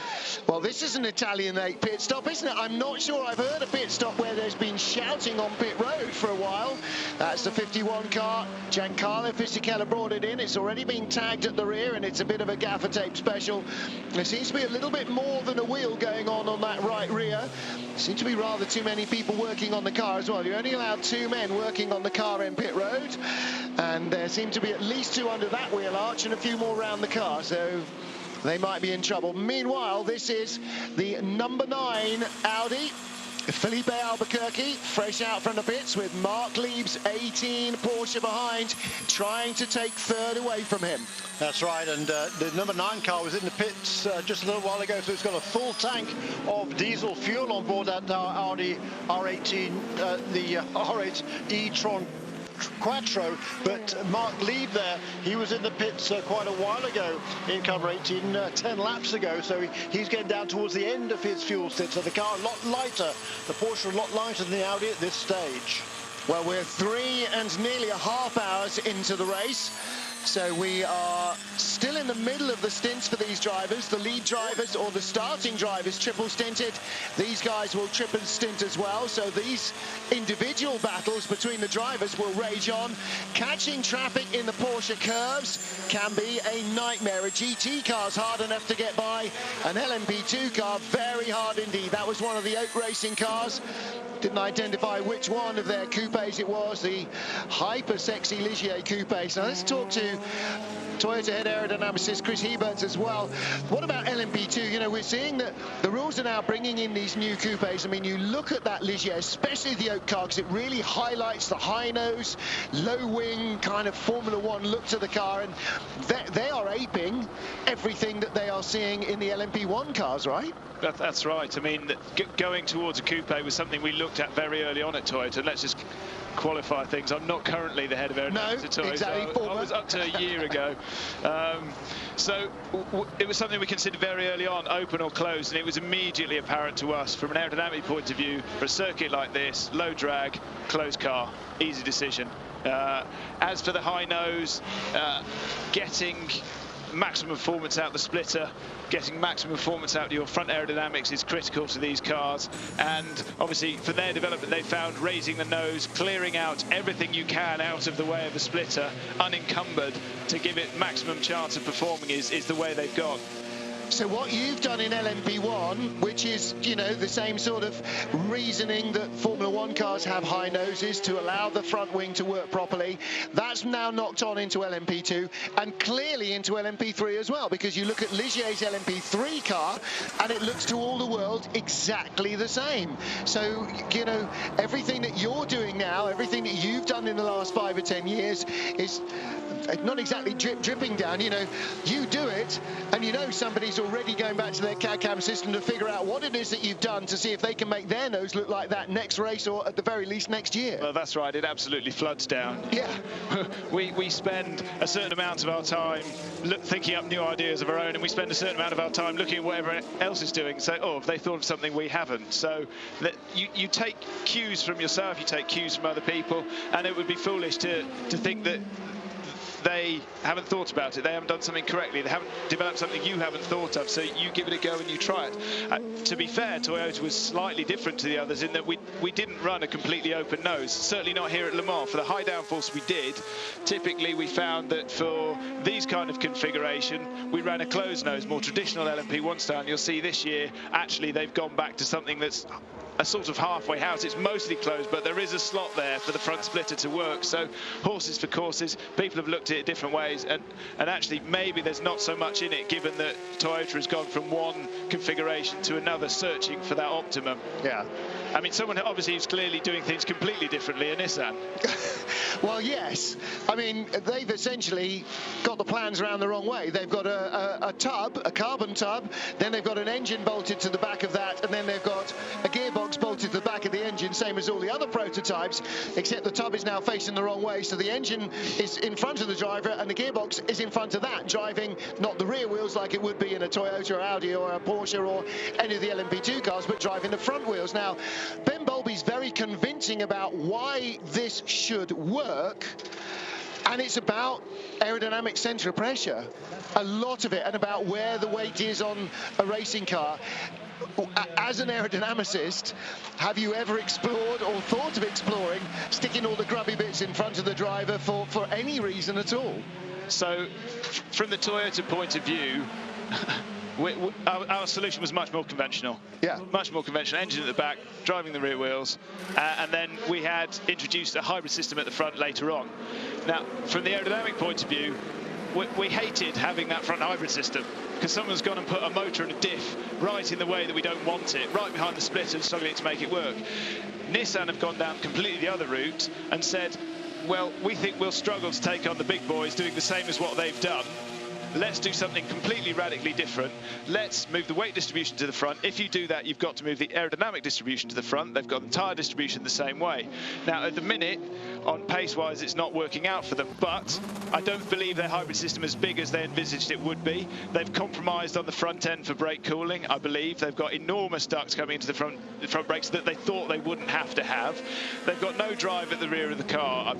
Well, this is an Italian-made pit stop, isn't it? I'm not sure I've heard a pit stop where there's been shouting on pit road for a while. That's the 51 car. Giancarlo Fisichella brought it in. It's already been tagged at the rear, and it's a bit of a gaffer tape special. There seems to be a little bit more than a wheel going on that right rear. Seems to be rather too many people working on the car as well. You're only allowed 2 men working on the car in pit road, and there seem to be at least 2 under that wheel arch and a few more around the car, so they might be in trouble. Meanwhile, this is the number 9 Audi. Felipe Albuquerque fresh out from the pits with Mark Lieb's 18 Porsche behind, trying to take third away from him. That's right, and the number 9 car was in the pits just a little while ago, so it's got a full tank of diesel fuel on board that Audi R18, the R8 e-tron Quattro, but Mark Lieb there, he was in the pits quite a while ago in cover 18, 10 laps ago, so he's getting down towards the end of his fuel stint, so the car a lot lighter, the Porsche a lot lighter than the Audi at this stage. Well, we're 3 and nearly a half hours into the race. So we are still in the middle of the stints for these drivers. The lead drivers or the starting drivers triple stinted. These guys will triple stint as well. So these individual battles between the drivers will rage on. Catching traffic in the Porsche curves can be a nightmare. A GT car's hard enough to get by. An LMP2 car, very hard indeed. That was one of the Oak Racing cars. Didn't identify which one of their coupes it was, the hyper sexy Ligier coupe. So let's talk to Toyota head aerodynamicist Chris Hebert as well. What about LMP2? You know, we're seeing that the rules are now bringing in these new coupes. I mean, you look at that Ligier, especially the oak car, because it really highlights the high nose, low wing kind of Formula One look to the car, and they are aping everything that they are seeing in the LMP1 cars, right? That's right. I mean, going towards a coupe was something we looked at very early on at Toyota. And let's just qualify things. I'm not currently the head of aerodynamics at Toyota. Exactly. I was up to a year ago. So it was something we considered very early on, open or closed, and it was immediately apparent to us from an aerodynamic point of view, for a circuit like this, low drag, closed car, easy decision. As for the high nose, getting maximum performance out the splitter, getting maximum performance out of your front aerodynamics is critical to these cars, and obviously for their development they found raising the nose, clearing out everything you can out of the way of the splitter unencumbered to give it maximum chance of performing is the way they've gone. So what you've done in LMP1, which is, you know, the same sort of reasoning that Formula One cars have high noses to allow the front wing to work properly, that's now knocked on into LMP2 and clearly into LMP3 as well, because you look at Ligier's LMP3 car and it looks to all the world exactly the same. So, you know, everything that you're doing now, everything that you've done in the last 5 or 10 years is not exactly dripping down. You know, you do it and you know somebody's already going back to their CAD/CAM system to figure out what it is that you've done to see if they can make their nose look like that next race, or at the very least next year. Well, that's right, it absolutely floods down. Yeah. we spend a certain amount of our time thinking up new ideas of our own, and we spend a certain amount of our time looking at what everyone else is doing. So, oh, have they thought of something we haven't? So that you take cues from yourself, you take cues from other people, and it would be foolish to think that they haven't thought about it, they haven't done something correctly, they haven't developed something you haven't thought of, so you give it a go and you try it. To be fair, Toyota was slightly different to the others in that we didn't run a completely open nose, certainly not here at Le Mans. For the high downforce we did, typically we found that for these kind of configuration, we ran a closed nose, more traditional LMP1 style, and you'll see this year, actually they've gone back to something that's a sort of halfway house. It's mostly closed, but there is a slot there for the front splitter to work. So horses for courses, people have looked at it different ways, and actually maybe there's not so much in it, given that Toyota has gone from one configuration to another, searching for that optimum. Yeah. I mean, someone obviously is clearly doing things completely differently in Nissan. Well, yes. I mean, they've essentially got the plans around the wrong way. They've got a tub, a carbon tub, then they've got an engine bolted to the back of that, and then they've got a gearbox bolted to the back of the engine, same as all the other prototypes, except the tub is now facing the wrong way, so the engine is in front of the driver and the gearbox is in front of that, driving not the rear wheels like it would be in a Toyota or Audi or a Porsche or any of the LMP2 cars, but driving the front wheels. Now, Ben Bowlby's very convincing about why this should work, and it's about aerodynamic centre of pressure, a lot of it, and about where the weight is on a racing car. As an aerodynamicist, have you ever explored or thought of exploring sticking all the grubby bits in front of the driver for any reason at all? So, from the Toyota point of view, our solution was much more conventional. Yeah. Much more conventional. Engine at the back, driving the rear wheels, and then we had introduced a hybrid system at the front later on. Now, from the aerodynamic point of view, we hated having that front hybrid system, because someone's gone and put a motor and a diff right in the way that we don't want it, right behind the splitter, and struggling to make it work. Nissan have gone down completely the other route and said, well, we think we'll struggle to take on the big boys doing the same as what they've done. Let's do something completely radically different. Let's move the weight distribution to the front. If you do that, you've got to move the aerodynamic distribution to the front. They've got the tyre distribution the same way. Now, at the minute, on pace-wise, it's not working out for them, but I don't believe their hybrid system as big as they envisaged it would be. They've compromised on the front end for brake cooling, I believe. They've got enormous ducts coming into the front brakes that they thought they wouldn't have to have. They've got no drive at the rear of the car, I